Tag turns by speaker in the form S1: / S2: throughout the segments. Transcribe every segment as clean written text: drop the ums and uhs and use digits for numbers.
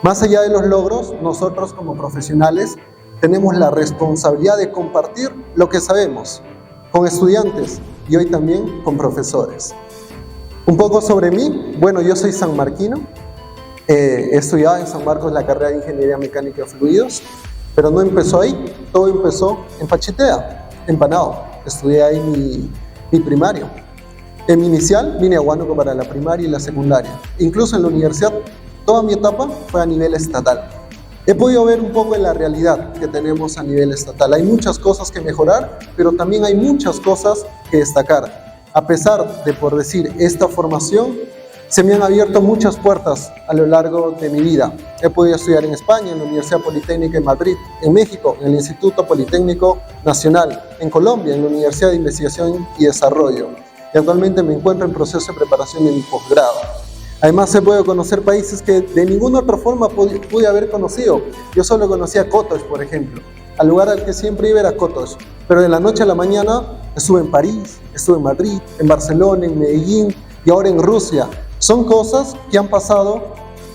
S1: Más allá de los logros, nosotros como profesionales tenemos la responsabilidad de compartir lo que sabemos con estudiantes y hoy también con profesores. Un poco sobre mí, bueno, yo soy sanmarquino, he estudiado en San Marcos la carrera de Ingeniería Mecánica de Fluidos, pero no empezó ahí, todo empezó en Pachitea, en Panao. Estudié ahí mi primario. En mi inicial vine a Huánuco para la primaria y la secundaria. Incluso en la universidad, toda mi etapa fue a nivel estatal. He podido ver un poco de la realidad que tenemos a nivel estatal. Hay muchas cosas que mejorar, pero también hay muchas cosas que destacar. A pesar de, por decir, esta formación, se me han abierto muchas puertas a lo largo de mi vida. He podido estudiar en España, en la Universidad Politécnica de Madrid, en México, en el Instituto Politécnico Nacional, en Colombia, en la Universidad de Investigación y Desarrollo. Y actualmente me encuentro en proceso de preparación de mi posgrado. Además, he podido conocer países que de ninguna otra forma pude haber conocido. Yo solo conocía Cotox, por ejemplo. Al lugar al que siempre iba era Cotox. Pero de la noche a la mañana estuve en París, estuve en Madrid, en Barcelona, en Medellín y ahora en Rusia. Son cosas que han pasado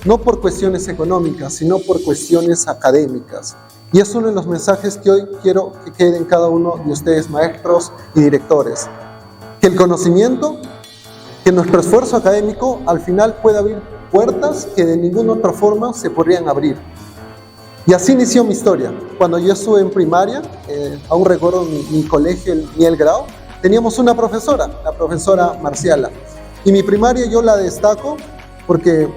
S1: no por cuestiones económicas, sino por cuestiones académicas. Y es uno de los mensajes que hoy quiero que quede en cada uno de ustedes, maestros y directores. Que el conocimiento, que nuestro esfuerzo académico al final pueda abrir puertas que de ninguna otra forma se podrían abrir. Y así inició mi historia. Cuando yo estuve en primaria, aún recuerdo mi colegio, el grado, teníamos una profesora, la profesora Marciala. Y mi primaria yo la destaco porque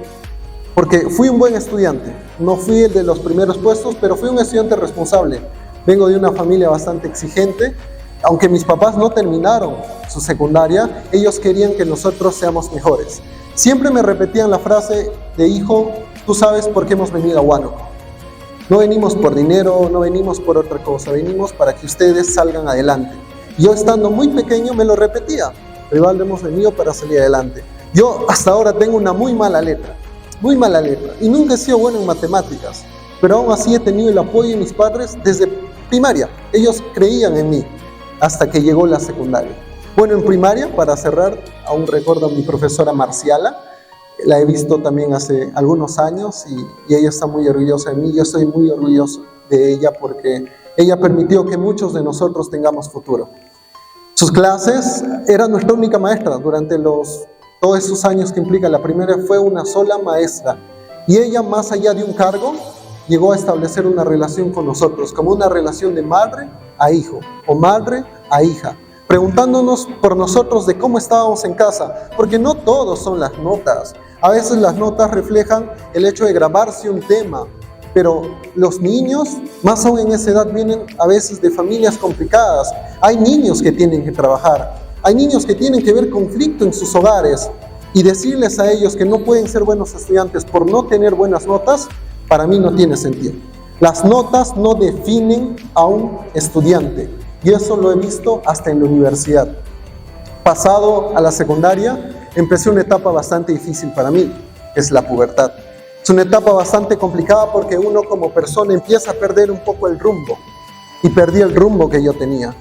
S1: fui un buen estudiante. No fui el de los primeros puestos, pero fui un estudiante responsable. Vengo de una familia bastante exigente. Aunque mis papás no terminaron su secundaria, ellos querían que nosotros seamos mejores. Siempre me repetían la frase de: hijo, tú sabes por qué hemos venido a Huánuco. No venimos por dinero, no venimos por otra cosa, venimos para que ustedes salgan adelante. Yo estando muy pequeño me lo repetía: Rivaldo, hemos venido para salir adelante. Yo hasta ahora tengo una muy mala letra, y nunca he sido bueno en matemáticas, pero aún así he tenido el apoyo de mis padres desde primaria. Ellos creían en mí. Hasta que llegó la secundaria. Bueno, en primaria, para cerrar, aún recuerdo a mi profesora Marciala, la he visto también hace algunos años y ella está muy orgullosa de mí. Yo estoy muy orgulloso de ella porque ella permitió que muchos de nosotros tengamos futuro. Sus clases eran nuestra única maestra durante todos esos años que implica. La primera fue una sola maestra y ella, más allá de un cargo, llegó a establecer una relación con nosotros, como una relación de madre a hijo o madre a hija, preguntándonos por nosotros de cómo estábamos en casa, porque no todos son las notas. A veces las notas reflejan el hecho de grabarse un tema, pero los niños, más aún en esa edad, vienen a veces de familias complicadas. Hay niños que tienen que trabajar, hay niños que tienen que ver conflicto en sus hogares, y decirles a ellos que no pueden ser buenos estudiantes por no tener buenas notas, para mí no tiene sentido. Las notas no definen a un estudiante y eso lo he visto hasta en la universidad. Pasado a la secundaria, empecé una etapa bastante difícil para mí, es la pubertad. Es una etapa bastante complicada porque uno como persona empieza a perder un poco el rumbo y perdí el rumbo que yo tenía.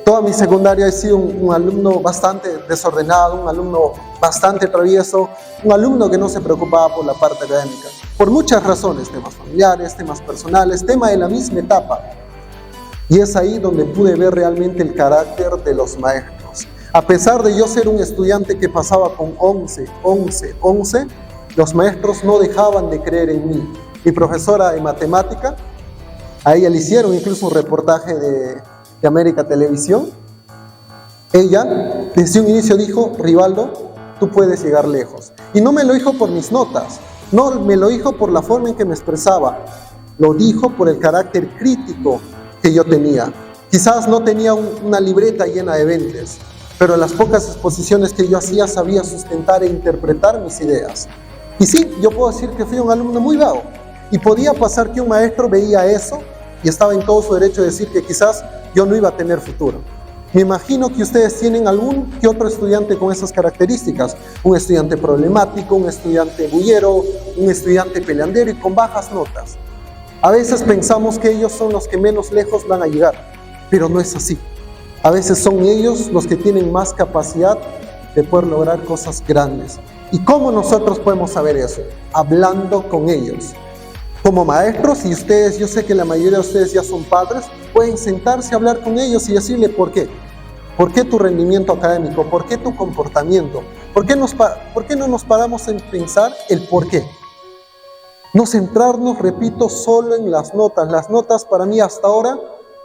S1: Toda mi secundaria he sido un alumno bastante desordenado, un alumno bastante travieso, un alumno que no se preocupaba por la parte académica. Por muchas razones, temas familiares, temas personales, tema de la misma etapa. Y es ahí donde pude ver realmente el carácter de los maestros. A pesar de yo ser un estudiante que pasaba con 11, los maestros no dejaban de creer en mí. Mi profesora de matemática, a ella le hicieron incluso un reportaje de América Televisión. Ella desde un inicio dijo: Rivaldo, tú puedes llegar lejos. Y no me lo dijo por mis notas, no me lo dijo por la forma en que me expresaba, lo dijo por el carácter crítico que yo tenía. Quizás no tenía una libreta llena de 20, pero las pocas exposiciones que yo hacía sabía sustentar e interpretar mis ideas. Y sí, yo puedo decir que fui un alumno muy vago, y podía pasar que un maestro veía eso y estaba en todo su derecho de decir que quizás yo no iba a tener futuro. Me imagino que ustedes tienen algún que otro estudiante con esas características, un estudiante problemático, un estudiante bullero, un estudiante peleandero y con bajas notas. A veces pensamos que ellos son los que menos lejos van a llegar, pero no es así. A veces son ellos los que tienen más capacidad de poder lograr cosas grandes. ¿Y cómo nosotros podemos saber eso? Hablando con ellos. Como maestros, y ustedes, yo sé que la mayoría de ustedes ya son padres, pueden sentarse a hablar con ellos y decirle por qué. ¿Por qué tu rendimiento académico? ¿Por qué tu comportamiento? ¿Por qué no nos paramos en pensar el por qué? No centrarnos, repito, solo en las notas. Las notas para mí hasta ahora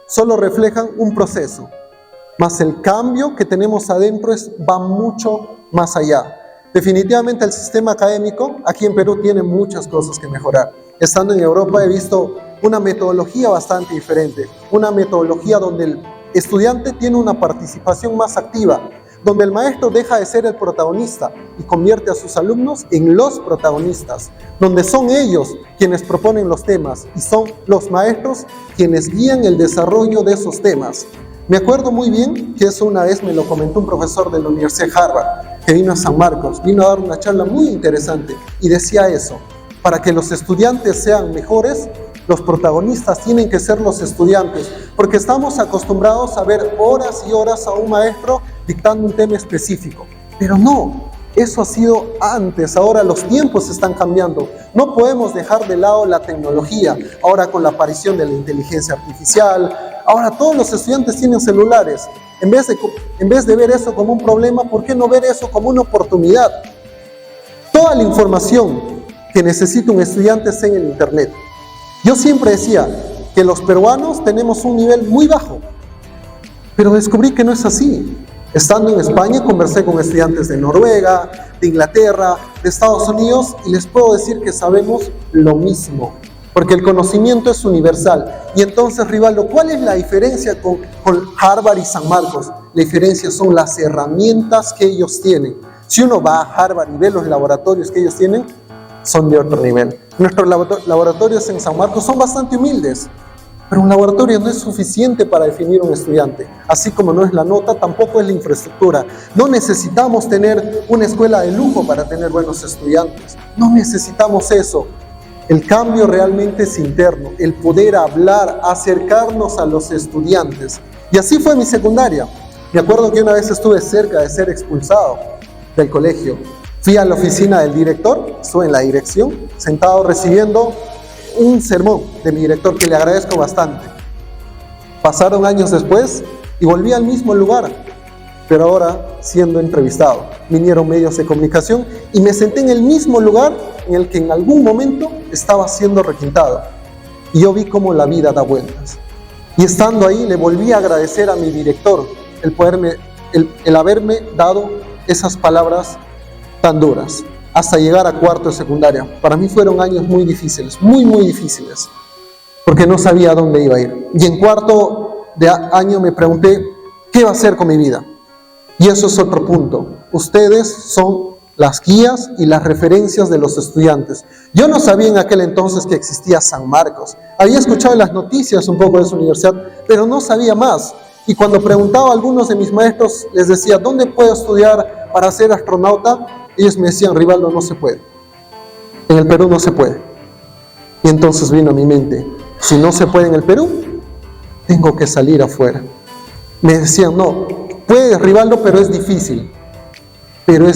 S1: solo reflejan un proceso, más el cambio que tenemos adentro va mucho más allá. Definitivamente el sistema académico aquí en Perú tiene muchas cosas que mejorar. Estando en Europa he visto una metodología bastante diferente, una metodología donde el estudiante tiene una participación más activa, donde el maestro deja de ser el protagonista y convierte a sus alumnos en los protagonistas, donde son ellos quienes proponen los temas y son los maestros quienes guían el desarrollo de esos temas. Me acuerdo muy bien que eso una vez me lo comentó un profesor de la Universidad de Harvard, que vino a San Marcos, vino a dar una charla muy interesante y decía eso: para que los estudiantes sean mejores, los protagonistas tienen que ser los estudiantes, porque estamos acostumbrados a ver horas y horas a un maestro dictando un tema específico. Pero no, eso ha sido antes, ahora los tiempos están cambiando. No podemos dejar de lado la tecnología, ahora con la aparición de la inteligencia artificial, ahora todos los estudiantes tienen celulares. En vez de ver eso como un problema, ¿por qué no ver eso como una oportunidad? Toda la información que necesita un estudiante está en el internet. Yo siempre decía que los peruanos tenemos un nivel muy bajo, pero descubrí que no es así. Estando en España conversé con estudiantes de Noruega, de Inglaterra, de Estados Unidos y les puedo decir que sabemos lo mismo, porque el conocimiento es universal. Y entonces, Rivaldo, ¿cuál es la diferencia con Harvard y San Marcos? La diferencia son las herramientas que ellos tienen. Si uno va a Harvard y ve los laboratorios que ellos tienen, son de otro nivel. Nuestros laboratorios en San Marcos son bastante humildes, pero un laboratorio no es suficiente para definir un estudiante, así como no es la nota, tampoco es la infraestructura. No necesitamos tener una escuela de lujo para tener buenos estudiantes, no necesitamos eso. El cambio realmente es interno, el poder hablar, acercarnos a los estudiantes. Y así fue mi secundaria. Me acuerdo que una vez estuve cerca de ser expulsado del colegio. Fui a la oficina del director, estuve en la dirección, sentado recibiendo un sermón de mi director que le agradezco bastante. Pasaron años después y volví al mismo lugar, pero ahora siendo entrevistado. Vinieron medios de comunicación y me senté en el mismo lugar en el que en algún momento estaba siendo requintado. Y yo vi cómo la vida da vueltas. Y estando ahí le volví a agradecer a mi director el haberme dado esas palabras tan duras, hasta llegar a cuarto de secundaria. Para mí fueron años muy difíciles, muy difíciles, porque no sabía a dónde iba a ir. Y en cuarto de año me pregunté, ¿qué va a hacer con mi vida? Y eso es otro punto. Ustedes son las guías y las referencias de los estudiantes. Yo no sabía en aquel entonces que existía San Marcos. Había escuchado en las noticias un poco de su universidad, pero no sabía más. Y cuando preguntaba a algunos de mis maestros, les decía, ¿dónde puedo estudiar para ser astronauta? Ellos me decían, Rivaldo, no se puede. En el Perú no se puede. Y entonces vino a mi mente, si no se puede en el Perú, tengo que salir afuera. Me decían, no, puedes, Rivaldo, pero es difícil. Pero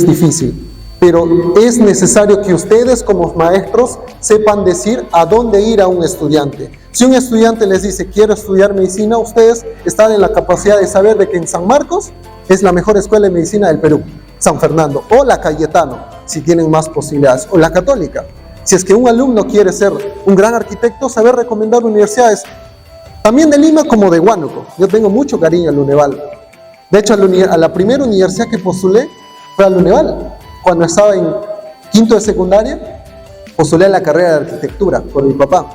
S1: es necesario que ustedes como maestros sepan decir a dónde ir a un estudiante. Si un estudiante les dice, quiero estudiar medicina, ustedes están en la capacidad de saber de que en San Marcos es la mejor escuela de medicina del Perú. San Fernando o la Cayetano, si tienen más posibilidades, o la Católica. Si es que un alumno quiere ser un gran arquitecto, saber recomendar universidades, también de Lima como de Huánuco. Yo tengo mucho cariño al Uneval. De hecho, a la primera universidad que postulé fue al Uneval. Cuando estaba en quinto de secundaria, postulé a la carrera de arquitectura por mi papá.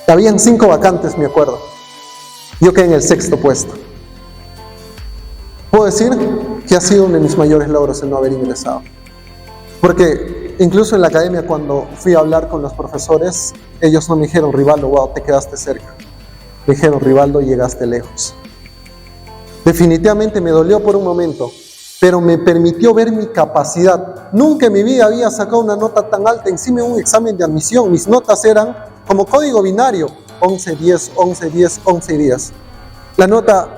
S1: Habían 5 vacantes, me acuerdo. Yo quedé en el 6º puesto. Puedo decir que ha sido uno de mis mayores logros el no haber ingresado. Porque incluso en la academia, cuando fui a hablar con los profesores, ellos no me dijeron, Rivaldo, wow, te quedaste cerca. Me dijeron, Rivaldo, llegaste lejos. Definitivamente me dolió por un momento, pero me permitió ver mi capacidad. Nunca en mi vida había sacado una nota tan alta encima de un examen de admisión. Mis notas eran como código binario, 11-10, 11-10, 11-10. La nota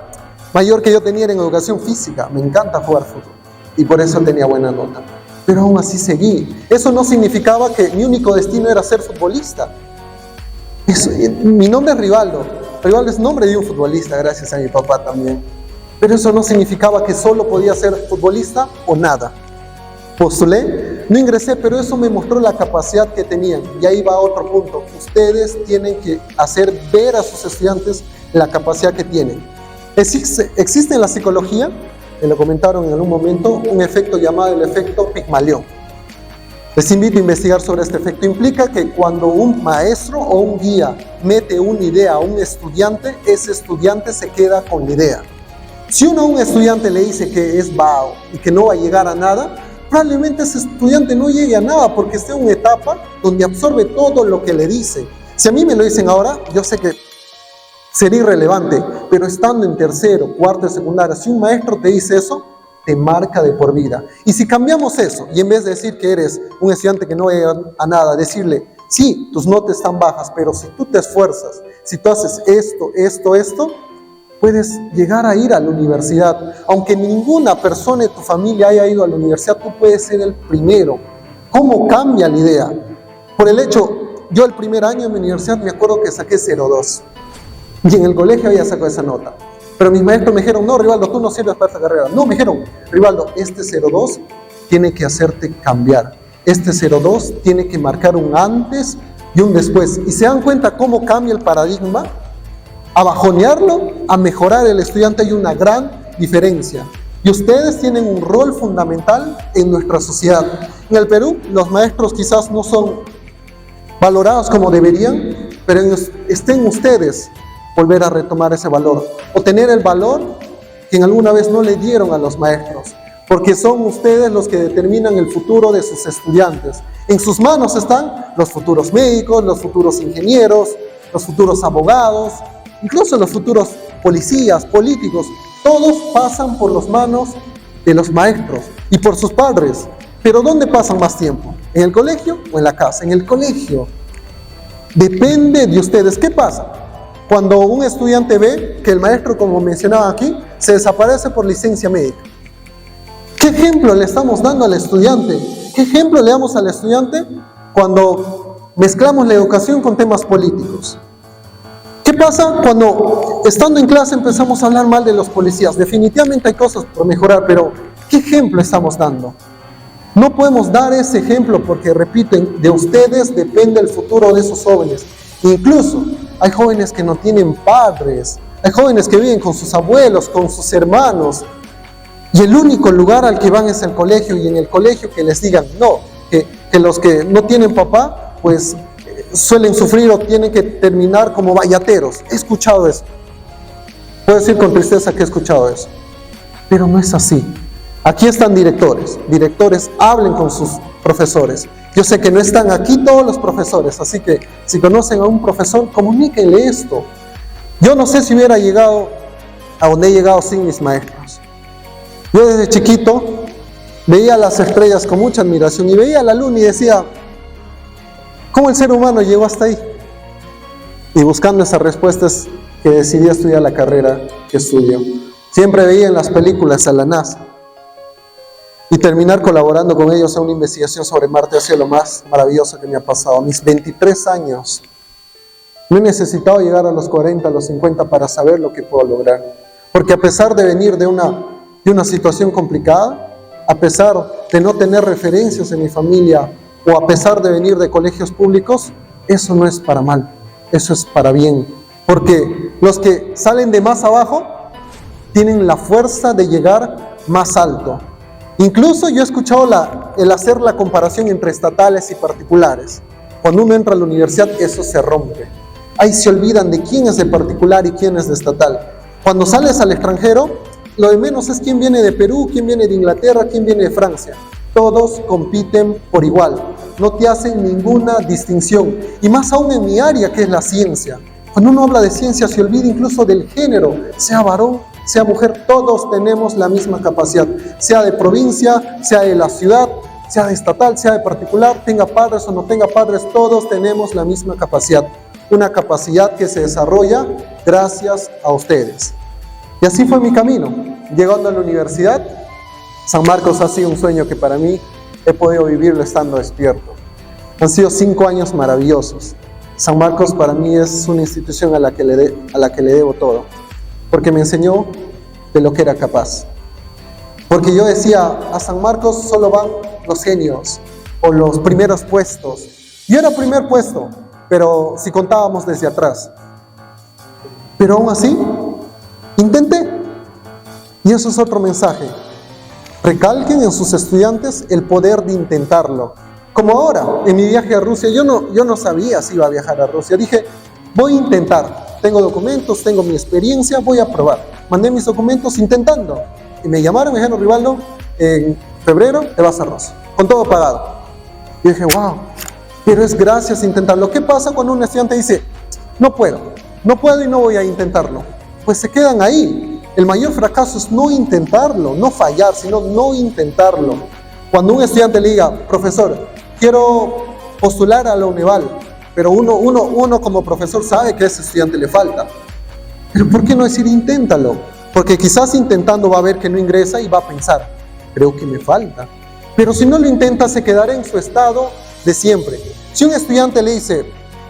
S1: mayor que yo tenía era en educación física. Me encanta jugar fútbol y por eso tenía buena nota. pero aún así seguí. Eso no significaba que mi único destino era ser futbolista. Mi nombre es Rivaldo. Rivaldo es nombre de un futbolista, gracias a mi papá también. Pero eso no significaba que solo podía ser futbolista o nada. Postulé, no ingresé, pero eso me mostró la capacidad que tenían. Y ahí va otro punto. Ustedes tienen que hacer ver a sus estudiantes la capacidad que tienen. Existe en la psicología, me lo comentaron en algún momento, un efecto llamado el efecto Pigmalión. Les invito a investigar sobre este efecto. Implica que cuando un maestro o un guía mete una idea a un estudiante, ese estudiante se queda con la idea. Si uno a un estudiante le dice que es vago y que no va a llegar a nada, probablemente ese estudiante no llegue a nada porque esté en una etapa donde absorbe todo lo que le dice. Si a mí me lo dicen ahora, yo sé que sería irrelevante, pero estando en tercero, cuarto de secundaria, si un maestro te dice eso, te marca de por vida. Y si cambiamos eso, y en vez de decir que eres un estudiante que no va a llegar a nada, decirle, sí, tus notas están bajas, pero si tú te esfuerzas, si tú haces esto, puedes llegar a ir a la universidad. Aunque ninguna persona de tu familia haya ido a la universidad, tú puedes ser el primero. ¿Cómo cambia la idea? Por el hecho, yo el primer año en mi universidad me acuerdo que saqué 0.2. Y en el colegio había sacado esa nota. Pero mis maestros me dijeron, no, Rivaldo, tú no sirves para esta carrera. No, me dijeron, Rivaldo, este 0.2 tiene que hacerte cambiar. Este 0.2 tiene que marcar un antes y un después. Y se dan cuenta cómo cambia el paradigma. A bajonearlo, a mejorar el estudiante hay una gran diferencia. Y ustedes tienen un rol fundamental en nuestra sociedad. En el Perú, los maestros quizás no son valorados como deberían, pero estén ustedes volver a retomar ese valor o tener el valor que en alguna vez no le dieron a los maestros, porque son ustedes los que determinan el futuro de sus estudiantes. En sus manos están los futuros médicos, los futuros ingenieros, los futuros abogados, incluso los futuros policías, políticos. Todos pasan por las manos de los maestros y por sus padres. Pero ¿dónde pasan más tiempo? ¿En el colegio o en la casa? En el colegio. Depende de ustedes. ¿Qué pasa? Cuando un estudiante ve que el maestro, como mencionaba aquí, se desaparece por licencia médica. ¿Qué ejemplo le estamos dando al estudiante? ¿Qué ejemplo le damos al estudiante cuando mezclamos la educación con temas políticos? ¿Qué pasa cuando, estando en clase, empezamos a hablar mal de los policías? Definitivamente hay cosas por mejorar, pero ¿qué ejemplo estamos dando? No podemos dar ese ejemplo porque, repiten, de ustedes depende el futuro de esos jóvenes. Incluso hay jóvenes que no tienen padres, hay jóvenes que viven con sus abuelos, con sus hermanos, y el único lugar al que van es el colegio, y en el colegio que les digan no, que los que no tienen papá, pues suelen sufrir o tienen que terminar como vallateros. He escuchado eso. Puedo decir con tristeza que he escuchado eso. Pero no es así. Aquí están directores. Directores, hablen con sus profesores. Yo sé que no están aquí todos los profesores, así que si conocen a un profesor, comuníquenle esto. Yo no sé si hubiera llegado a donde he llegado sin mis maestros. Yo desde chiquito veía las estrellas con mucha admiración y veía la luna y decía, ¿cómo el ser humano llegó hasta ahí? Y buscando esas respuestas que decidí estudiar la carrera que estudio. Siempre veía en las películas a la NASA. Y terminar colaborando con ellos en una investigación sobre Marte ha sido lo más maravilloso que me ha pasado. A mis 23 años, no he necesitado llegar a los 40, a los 50 para saber lo que puedo lograr. Porque a pesar de venir de una situación complicada, a pesar de no tener referencias en mi familia, o a pesar de venir de colegios públicos, eso no es para mal, eso es para bien. Porque los que salen de más abajo tienen la fuerza de llegar más alto. Incluso yo he escuchado el hacer la comparación entre estatales y particulares. Cuando uno entra a la universidad, eso se rompe. Ahí se olvidan de quién es de particular y quién es de estatal. Cuando sales al extranjero, lo de menos es quién viene de Perú, quién viene de Inglaterra, quién viene de Francia. Todos compiten por igual. No te hacen ninguna distinción. Y más aún en mi área, que es la ciencia. Cuando uno habla de ciencia, se olvida incluso del género, sea varón, sea mujer, todos tenemos la misma capacidad, sea de provincia, sea de la ciudad, sea de estatal, sea de particular, tenga padres o no tenga padres, todos tenemos la misma capacidad. Una capacidad que se desarrolla gracias a ustedes. Y así fue mi camino. Llegando a la universidad, San Marcos ha sido un sueño que para mí he podido vivirlo estando despierto. Han sido 5 años maravillosos. San Marcos para mí es una institución a la que le debo todo, porque me enseñó de lo que era capaz. Porque yo decía, a San Marcos solo van los genios o los primeros puestos. Yo era primer puesto, pero si contábamos desde atrás. Pero aún así, intenté. Y eso es otro mensaje. Recalquen en sus estudiantes el poder de intentarlo. Como ahora, en mi viaje a Rusia, yo no sabía si iba a viajar a Rusia. Dije, voy a intentar. Tengo documentos, tengo mi experiencia, voy a probar. Mandé mis documentos intentando. Y me llamaron, me dijeron, Rivaldo, en febrero te vas a Rusia, con todo pagado. Y dije, wow, pero es gracias a intentarlo. ¿Qué pasa cuando un estudiante dice, no puedo y no voy a intentarlo? Pues se quedan ahí. El mayor fracaso es no intentarlo, no fallar, sino no intentarlo. Cuando un estudiante le diga, profesor, quiero postular a la UNEVAL, pero uno como profesor sabe que a ese estudiante le falta. Pero ¿por qué no decir inténtalo? Porque quizás intentando va a ver que no ingresa y va a pensar, creo que me falta. Pero si no lo intenta, se quedará en su estado de siempre. Si un estudiante le dice,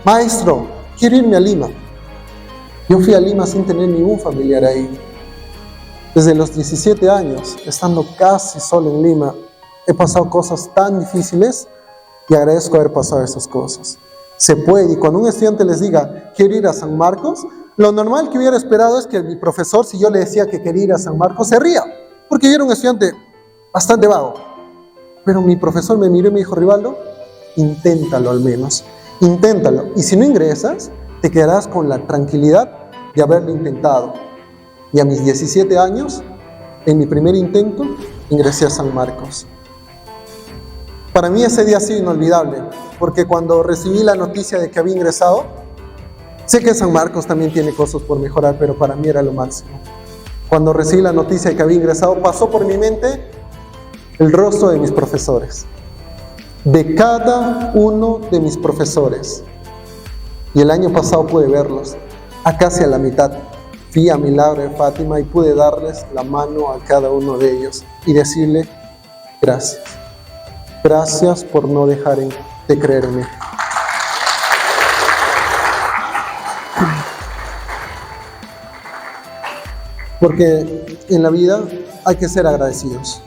S1: maestro, quiero irme a Lima. Yo fui a Lima sin tener ningún familiar ahí. Desde los 17 años, estando casi solo en Lima, he pasado cosas tan difíciles y agradezco haber pasado esas cosas. Se puede, y cuando un estudiante les diga, quiero ir a San Marcos, lo normal que hubiera esperado es que mi profesor, si yo le decía que quería ir a San Marcos, se ría, porque yo era un estudiante bastante vago. Pero mi profesor me miró y me dijo, Rivaldo, inténtalo al menos, inténtalo. Y si no ingresas, te quedarás con la tranquilidad de haberlo intentado. Y a mis 17 años, en mi primer intento, ingresé a San Marcos. Para mí ese día ha sido inolvidable, porque cuando recibí la noticia de que había ingresado, sé que San Marcos también tiene cosas por mejorar, pero para mí era lo máximo. Cuando recibí la noticia de que había ingresado, pasó por mi mente el rostro de mis profesores, de cada uno de mis profesores. Y el año pasado pude verlos, a casi a la mitad. Fui a Milagro de Fátima y pude darles la mano a cada uno de ellos y decirle gracias. Gracias por no dejar de creer en mí. Porque en la vida hay que ser agradecidos.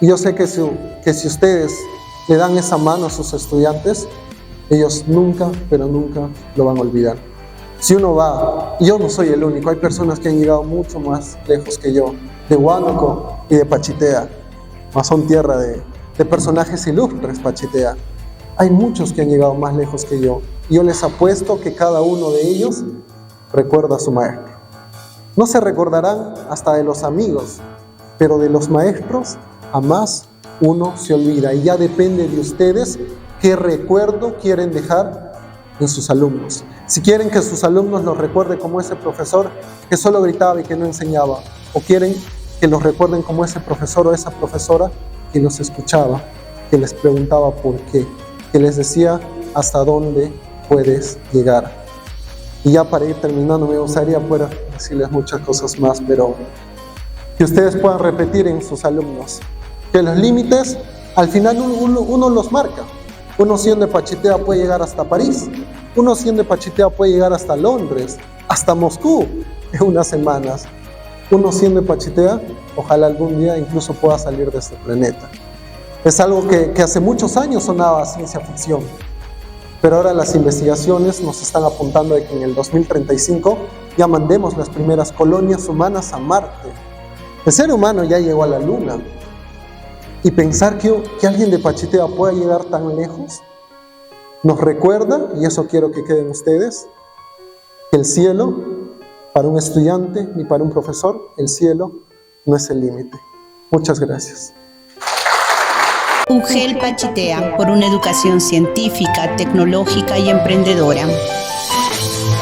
S1: Y yo sé que si ustedes le dan esa mano a sus estudiantes, ellos nunca, pero nunca lo van a olvidar. Si uno va, y yo no soy el único, hay personas que han llegado mucho más lejos que yo, de Huánuco y de Pachitea, más son tierra de personajes ilustres, Pachitea. Hay muchos que han llegado más lejos que yo, y yo les apuesto que cada uno de ellos recuerda a su maestro. No se recordarán hasta de los amigos, pero de los maestros jamás uno se olvida, y ya depende de ustedes qué recuerdo quieren dejar en sus alumnos. Si quieren que sus alumnos los recuerden como ese profesor que solo gritaba y que no enseñaba, o quieren que los recuerden como ese profesor o esa profesora que los escuchaba, que les preguntaba por qué, que les decía hasta dónde puedes llegar. Y ya para ir terminando, me gustaría poder decirles muchas cosas más, pero que ustedes puedan repetir en sus alumnos que los límites al final uno los marca. Uno siendo de Pachitea puede llegar hasta París, uno siendo de Pachitea puede llegar hasta Londres, hasta Moscú en unas semanas. Uno siendo de Pachitea, ojalá algún día incluso pueda salir de este planeta. Es algo que hace muchos años sonaba ciencia ficción, pero ahora las investigaciones nos están apuntando de que en el 2035 ya mandemos las primeras colonias humanas a Marte. El ser humano ya llegó a la Luna. Y pensar que alguien de Pachitea pueda llegar tan lejos, nos recuerda, y eso quiero que queden ustedes, que el cielo, para un estudiante ni para un profesor, el cielo no es el límite. Muchas gracias.
S2: UGEL Pachitea, por una educación científica, tecnológica y emprendedora.